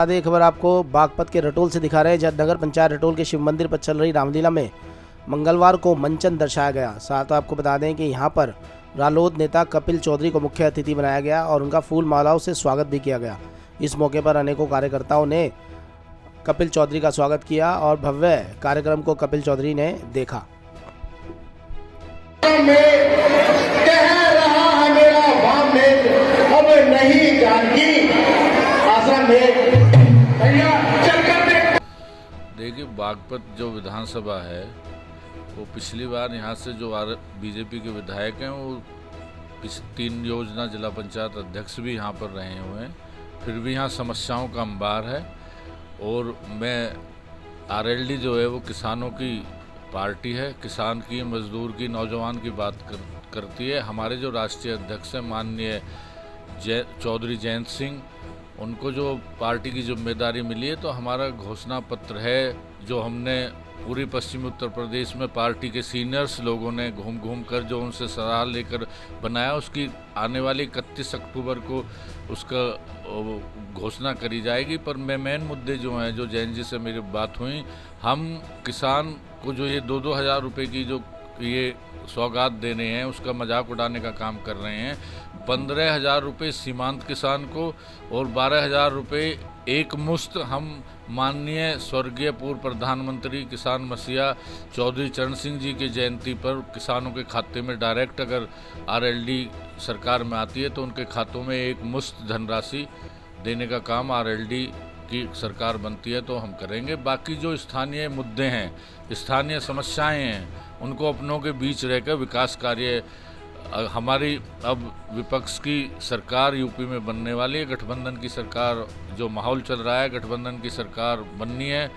आधी खबर आपको बागपत के रटोल से दिखा रहे हैं, जहां नगर पंचायत रटोल के शिव मंदिर पर चल रही रामलीला में मंगलवार को मंचन दर्शाया गया। साथ आपको बता दें कि यहां पर रालोद नेता कपिल चौधरी को मुख्य अतिथि बनाया गया और उनका फूल मालाओं से स्वागत भी किया गया। इस मौके पर अनेकों कार्यकर्ताओं ने कपिल चौधरी का स्वागत किया और भव्य कार्यक्रम को कपिल चौधरी ने देखा। देखिए, बागपत जो विधानसभा है वो पिछली बार यहाँ से जो बीजेपी के विधायक हैं वो 3 योजना जिला पंचायत अध्यक्ष भी यहाँ पर रहे हुए हैं। फिर भी यहाँ समस्याओं का अंबार है और मैं आरएलडी जो है वो किसानों की पार्टी है, किसान की, मजदूर की, नौजवान की बात करती है। हमारे जो राष्ट्रीय अध्यक्ष हैं माननीय चौधरी जयंत सिंह, उनको जो पार्टी की जिम्मेदारी मिली है, तो हमारा घोषणा पत्र है जो हमने पूरी पश्चिमी उत्तर प्रदेश में पार्टी के सीनियर्स लोगों ने घूम घूम कर जो उनसे सलाह लेकर बनाया, उसकी आने वाली 31 अक्टूबर को उसका घोषणा करी जाएगी। पर मेन मुद्दे जो हैं, जो जैन जी से मेरी बात हुई, हम किसान को जो ये 2-2 हज़ार रुपये की जो ये सौगात देने हैं उसका मजाक उड़ाने का काम कर रहे हैं। 15,000 रुपये सीमांत किसान को और 12,000 रुपये एक मुश्त हम माननीय स्वर्गीय पूर्व प्रधानमंत्री किसान मसीहा चौधरी चरण सिंह जी की जयंती पर किसानों के खाते में डायरेक्ट अगर आरएलडी सरकार में आती है तो उनके खातों में एक मुश्त धनराशि देने का काम आरएलडी की सरकार बनती है तो हम करेंगे। बाकी जो स्थानीय मुद्दे हैं, स्थानीय समस्याएं हैं, उनको अपनों के बीच रहकर विकास कार्य, हमारी अब विपक्ष की सरकार यूपी में बनने वाली है, गठबंधन की सरकार जो माहौल चल रहा है, गठबंधन की सरकार बननी है,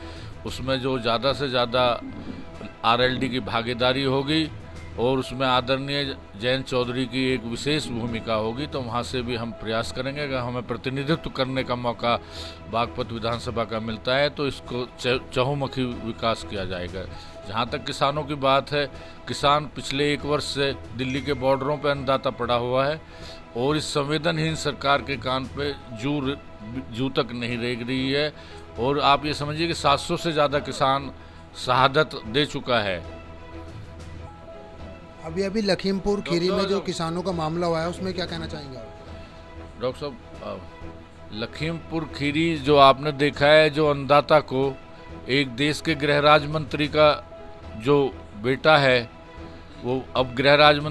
उसमें जो ज़्यादा से ज़्यादा आरएलडी की भागीदारी होगी और उसमें आदरणीय जयंत चौधरी की एक विशेष भूमिका होगी, तो वहाँ से भी हम प्रयास करेंगे। अगर हमें प्रतिनिधित्व करने का मौका बागपत विधानसभा का मिलता है तो इसको चहुमुखी विकास किया जाएगा। जहाँ तक किसानों की बात है, किसान पिछले 1 वर्ष से दिल्ली के बॉर्डरों पर अन्नदाता पड़ा हुआ है और इस संवेदनहीन सरकार के कान पे जू तक नहीं रेंग रही है और आप ये समझिए कि 700 से ज़्यादा किसान शहादत दे चुका है। अभी लखीमपुर खीरी में जो किसानों का मामला हुआ है उसमें क्या कहना चाहेंगे आप? डॉक्टर साहब, लखीमपुर खीरी जो आपने देखा है, जो अन्नदाता को एक देश के गृह राज्य मंत्री का जो बेटा है, वो अब गृह राज्य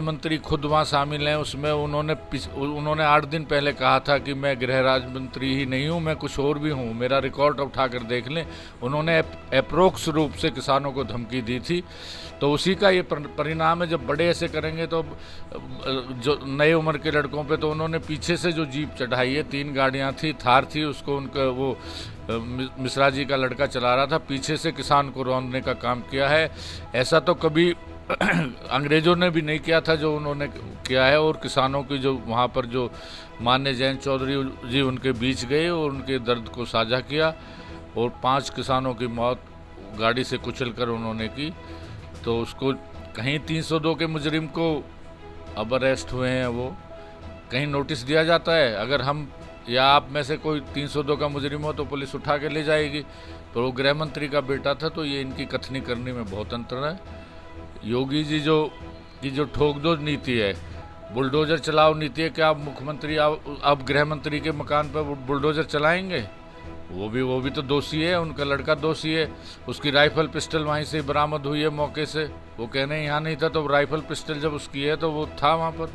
मंत्री खुद वहाँ शामिल हैं उसमें। उन्होंने 8 दिन पहले कहा था कि मैं गृह राज्य मंत्री ही नहीं हूँ, मैं कुछ और भी हूँ, मेरा रिकॉर्ड उठाकर देख लें। उन्होंने अप्रोक्स रूप से किसानों को धमकी दी थी, तो उसी का ये परिणाम है। जब बड़े ऐसे करेंगे तो जो नए उम्र के लड़कों पे, तो उन्होंने पीछे से जो जीप चढ़ाई है, 3 गाड़ियाँ थी, थार थी, उसको उनका वो मिश्रा जी का लड़का चला रहा था, पीछे से किसान को रौंदने का काम किया है। ऐसा तो कभी अंग्रेजों ने भी नहीं किया था जो उन्होंने किया है। और किसानों की जो वहाँ पर जो माननीय जयंत चौधरी जी उनके बीच गए और उनके दर्द को साझा किया और 5 किसानों की मौत गाड़ी से कुचलकर उन्होंने की। तो उसको कहीं 302 के मुजरिम को अब अरेस्ट हुए हैं, वो कहीं नोटिस दिया जाता है। अगर हम या आप में से कोई 302 का मुजरिम हो तो पुलिस उठा के ले जाएगी, पर वो गृह मंत्री का बेटा था, तो ये इनकी कथनी करने में बहुत अंतर है। योगी जी जो ठोक दो नीति है, बुलडोजर चलाओ नीति है, क्या आप मुख्यमंत्री अब गृह मंत्री के मकान पर बुलडोजर चलाएंगे? वो भी तो दोषी है, उनका लड़का दोषी है। उसकी राइफल पिस्टल वहीं से बरामद हुई है मौके से। वो कहने यहाँ नहीं था, तो राइफल पिस्टल जब उसकी है तो वो था वहाँ पर।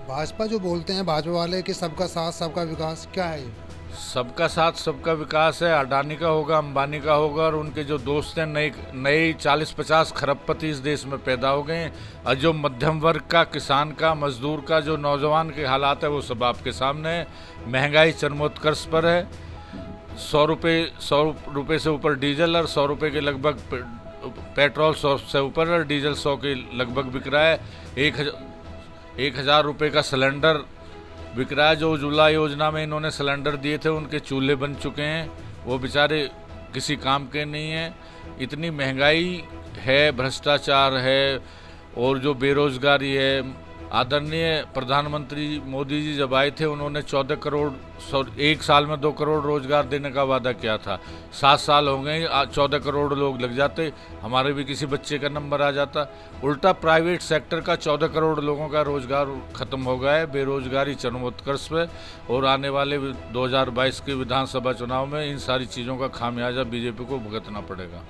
भाजपा जो बोलते हैं भाजपा वाले कि सबका साथ सबका विकास, क्या है ये? सबका साथ सबका विकास है, अडानी का होगा, अंबानी का होगा, और उनके जो दोस्त हैं नए 40-50 खरबपति इस देश में पैदा हो गए हैं। और जो मध्यम वर्ग का, किसान का, मजदूर का, जो नौजवान के हालात है, वो सब आपके सामने है। महंगाई चरमोत्कर्ष पर है। 100 रुपये से ऊपर डीजल और 100 रुपये के लगभग पेट्रोल, 100 से ऊपर और डीजल 100 के लगभग बिक रहा है। 1,000 रुपये का सिलेंडर बिक रहा है। जो उज्ज्वला योजना में इन्होंने सिलेंडर दिए थे, उनके चूल्हे बन चुके हैं, वो बेचारे किसी काम के नहीं हैं। इतनी महंगाई है, भ्रष्टाचार है और जो बेरोजगारी है, आदरणीय प्रधानमंत्री मोदी जी जब आए थे उन्होंने 14 करोड़ 1 साल में 2 करोड़ रोजगार देने का वादा किया था। 7 साल हो गए, 14 करोड़ लोग लग जाते, हमारे भी किसी बच्चे का नंबर आ जाता। उल्टा प्राइवेट सेक्टर का 14 करोड़ लोगों का रोजगार खत्म हो गया है, बेरोजगारी चरमोत्कर्ष पे। और आने वाले 2022 के विधानसभा चुनाव में इन सारी चीज़ों का खामियाजा बीजेपी को भुगतना पड़ेगा।